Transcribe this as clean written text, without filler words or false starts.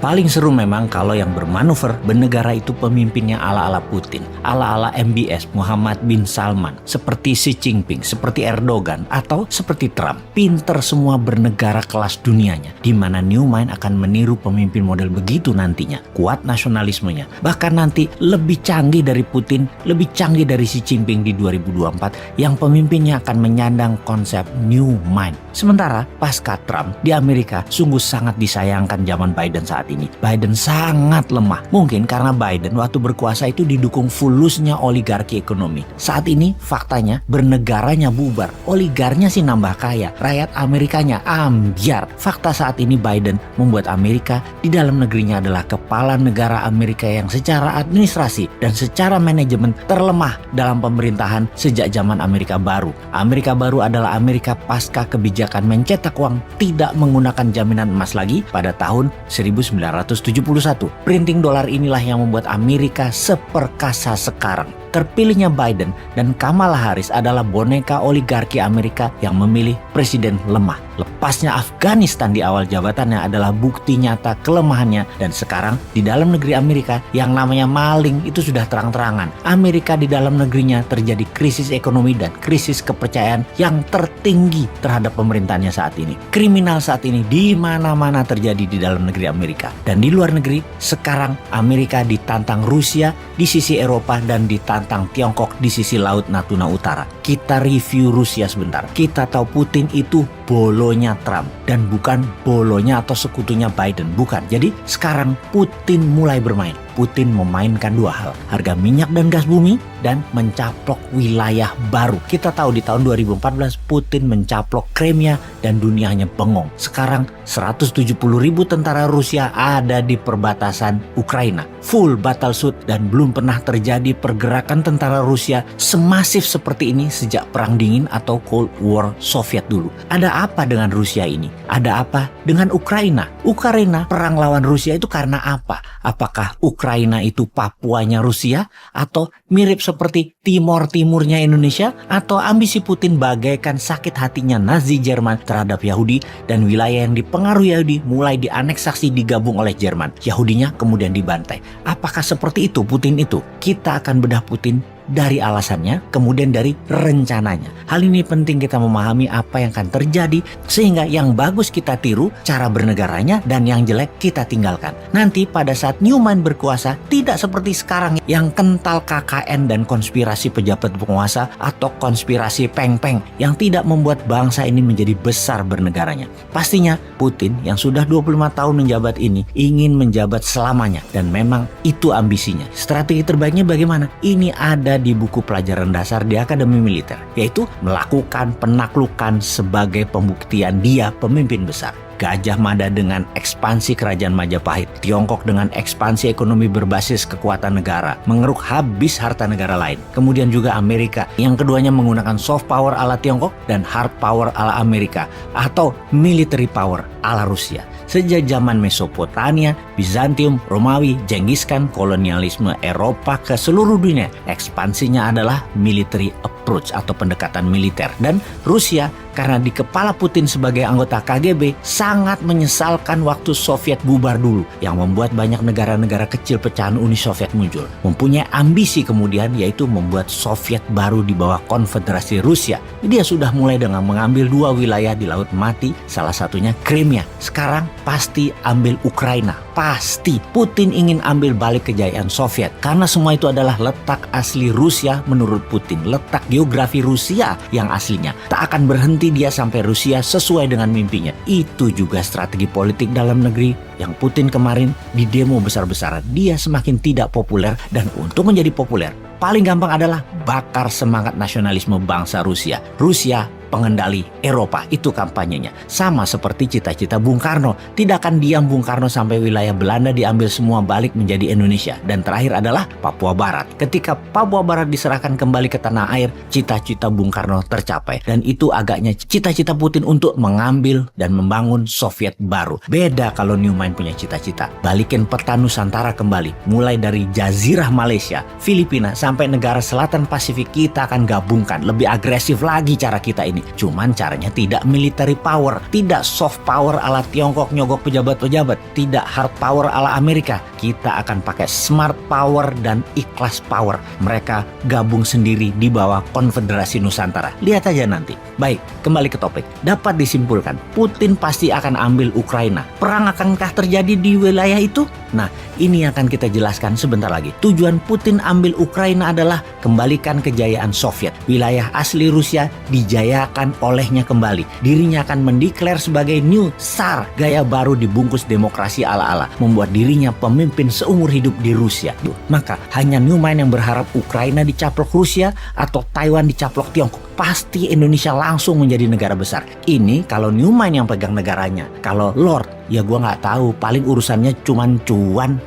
Paling seru memang kalau yang bermanuver bernegara itu pemimpinnya ala-ala Putin, ala-ala MBS Muhammad bin Salman, seperti Xi Jinping, seperti Erdogan, atau seperti Trump. Pinter semua bernegara kelas dunianya, di mana New Mind akan meniru pemimpin model begitu nantinya. Kuat nasionalismenya, bahkan nanti lebih canggih dari Putin, lebih canggih dari Xi Jinping di 2024 yang pemimpinnya akan menyandang konsep New Mind. Sementara pasca Trump di Amerika sungguh sangat disayangkan zaman Biden saat ini. Biden sangat lemah. Mungkin karena Biden waktu berkuasa itu didukung fulusnya oligarki ekonomi. Saat ini faktanya bernegaranya bubar. Oligarnya sih nambah kaya. Rakyat Amerikanya ambyar. Fakta saat ini Biden membuat Amerika di dalam negerinya adalah kepala negara Amerika yang secara administrasi dan secara manajemen terlemah dalam pemerintahan sejak zaman Amerika Baru. Amerika Baru adalah Amerika pasca kebijakan mencetak uang tidak menggunakan jaminan emas lagi pada tahun 1971. Printing dolar inilah yang membuat Amerika seperkasa sekarang. Terpilihnya Biden dan Kamala Harris adalah boneka oligarki Amerika yang memilih presiden lemah. Lepasnya Afghanistan di awal jabatannya adalah bukti nyata kelemahannya, dan sekarang di dalam negeri Amerika yang namanya maling itu sudah terang-terangan. Amerika di dalam negerinya terjadi krisis ekonomi dan krisis kepercayaan yang tertinggi terhadap pemerintahnya saat ini. Kriminal saat ini di mana-mana terjadi di dalam negeri Amerika. Dan di luar negeri, sekarang Amerika ditantang Rusia di sisi Eropa dan ditantang Tiongkok di sisi Laut Natuna Utara. Kita review Rusia sebentar. Kita tahu Putin itu bolonya Trump dan bukan bolonya atau sekutunya Biden, bukan. Jadi sekarang Putin mulai bermain. Putin memainkan dua hal, harga minyak dan gas bumi dan mencaplok wilayah baru. Kita tahu di tahun 2014 Putin mencaplok Crimea dan dunianya bengong. Sekarang 170.000 tentara Rusia ada di perbatasan Ukraina. Full battlesuit dan belum pernah terjadi pergerakan tentara Rusia semasif seperti ini sejak Perang Dingin atau Cold War Soviet dulu. Ada apa dengan Rusia ini? Ada apa dengan Ukraina? Ukraina perang lawan Rusia itu karena apa? Apakah Ukraina itu Papuanya Rusia? Atau mirip seperti Timor Timurnya Indonesia? Atau ambisi Putin bagaikan sakit hatinya Nazi Jerman terhadap Yahudi dan wilayah yang dipengaruhi Yahudi mulai dianeksasi digabung oleh Jerman. Yahudinya kemudian dibantai. Apakah seperti itu Putin itu? Kita akan bedah Putin dari alasannya, kemudian dari rencananya. Hal ini penting kita memahami apa yang akan terjadi sehingga yang bagus kita tiru cara bernegaranya dan yang jelek kita tinggalkan. Nanti pada saat New Mind berkuasa tidak seperti sekarang yang kental KKN dan konspirasi pejabat penguasa atau konspirasi peng-peng yang tidak membuat bangsa ini menjadi besar bernegaranya. Pastinya Putin yang sudah 25 tahun menjabat ini ingin menjabat selamanya dan memang itu ambisinya. Strategi terbaiknya bagaimana? Ini ada di buku pelajaran dasar di Akademi Militer, yaitu melakukan penaklukan sebagai pembuktian dia pemimpin besar. Gajah Mada dengan ekspansi kerajaan Majapahit, Tiongkok dengan ekspansi ekonomi berbasis kekuatan negara, mengeruk habis harta negara lain. Kemudian juga Amerika, yang keduanya menggunakan soft power ala Tiongkok dan hard power ala Amerika, atau military power ala Rusia. Sejak zaman Mesopotamia, Bizantium, Romawi, Genghis Khan, kolonialisme Eropa ke seluruh dunia, ekspansinya adalah military approach atau pendekatan militer. Dan Rusia karena di kepala Putin sebagai anggota KGB sangat menyesalkan waktu Soviet bubar dulu, yang membuat banyak negara-negara kecil pecahan Uni Soviet muncul. Mempunyai ambisi kemudian yaitu membuat Soviet baru di bawah Konfederasi Rusia. Dia sudah mulai dengan mengambil dua wilayah di Laut Mati, salah satunya Crimea. Sekarang pasti ambil Ukraina. Pasti Putin ingin ambil balik kejayaan Soviet karena semua itu adalah letak asli Rusia menurut Putin, letak geografi Rusia yang aslinya. Tak akan berhenti dia sampai Rusia sesuai dengan mimpinya. Itu juga strategi politik dalam negeri yang Putin kemarin di demo besar-besaran. Dia semakin tidak populer dan untuk menjadi populer paling gampang adalah bakar semangat nasionalisme bangsa Rusia. Rusia pengendali Eropa, itu kampanyenya. Sama seperti cita-cita Bung Karno. Tidak akan diam Bung Karno sampai wilayah Belanda diambil semua balik menjadi Indonesia. Dan terakhir adalah Papua Barat. Ketika Papua Barat diserahkan kembali ke tanah air, cita-cita Bung Karno tercapai. Dan itu agaknya cita-cita Putin untuk mengambil dan membangun Soviet baru. Beda kalau New Mind punya cita-cita. Balikin peta Nusantara kembali. Mulai dari Jazirah Malaysia, Filipina, sampai negara selatan Pasifik kita akan gabungkan. Lebih agresif lagi cara kita ini. ini. Cuman caranya tidak military power, tidak soft power ala Tiongkok nyogok pejabat-pejabat, tidak hard power ala Amerika. Kita akan pakai smart power dan ikhlas power. Mereka gabung sendiri di bawah Konfederasi Nusantara. Lihat aja nanti. Baik, kembali ke topik. Dapat disimpulkan, Putin pasti akan ambil Ukraina. Perang akankah terjadi di wilayah itu? Nah, ini akan kita jelaskan sebentar lagi. Tujuan Putin ambil Ukraina adalah kembalikan kejayaan Soviet. Wilayah asli Rusia dijayakan olehnya kembali. Dirinya akan mendeklar sebagai New Tsar, gaya baru dibungkus demokrasi ala-ala, membuat dirinya pemimpin seumur hidup di Rusia. Maka hanya Newman yang berharap Ukraina dicaplok Rusia atau Taiwan dicaplok Tiongkok. Pasti Indonesia langsung menjadi negara besar. Ini kalau Newman yang pegang negaranya. Kalau Lord, ya gua nggak tahu. Paling urusannya cuman cuan.